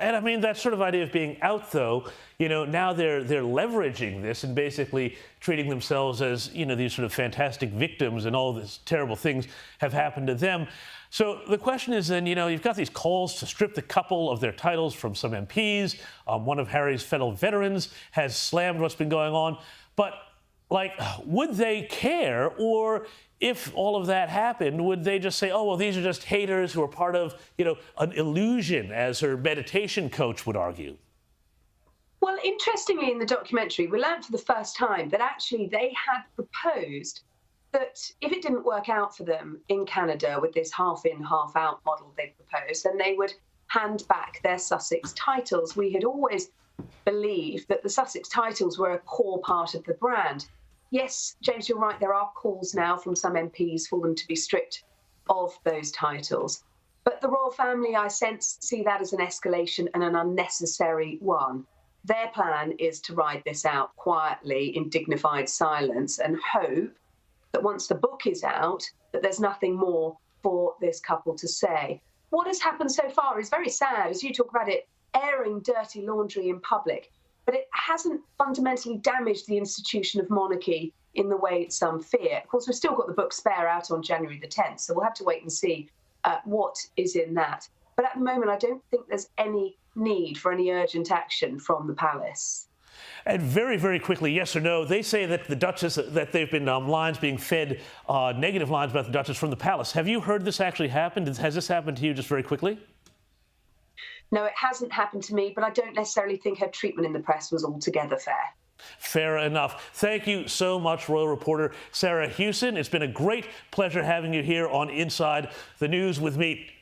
and I mean, that sort of idea of being out, though, now they're leveraging this and basically treating themselves as, these sort of fantastic victims, and all these terrible things have happened to them. So the question is then, you've got these calls to strip the couple of their titles from some MPs. One of Harry's fellow veterans has slammed what's been going on. But, would they care? Or if all of that happened, would they just say, oh, well, these are just haters who are part of, an illusion, as her meditation coach would argue? Well, interestingly, in the documentary, we learned for the first time that actually they had proposed that if it didn't work out for them in Canada with this half-in, half-out model they proposed, then they would hand back their Sussex titles. We had always believed that the Sussex titles were a core part of the brand. Yes, James, you're right, there are calls now from some MPs for them to be stripped of those titles. But the royal family, I sense, see that as an escalation and an unnecessary one. Their plan is to ride this out quietly in dignified silence and hope that once the book is out, that there's nothing more for this couple to say. What has happened so far is very sad, as you talk about it, airing dirty laundry in public, but it hasn't fundamentally damaged the institution of monarchy in the way some fear. Of course, we've still got the book Spare out on January the 10th, so we'll have to wait and see what is in that. But at the moment, I don't think there's any need for any urgent action from the palace. And very, very quickly, yes or no, they say that the Duchess, that there have been lines being fed, negative lines about the Duchess from the palace. Have you heard this actually happen? Has this happened to you, just very quickly? No, it hasn't happened to me, but I don't necessarily think her treatment in the press was altogether fair. Fair enough. Thank you so much, royal reporter Sarah Hewson. It's been a great pleasure having you here on Inside the News with me.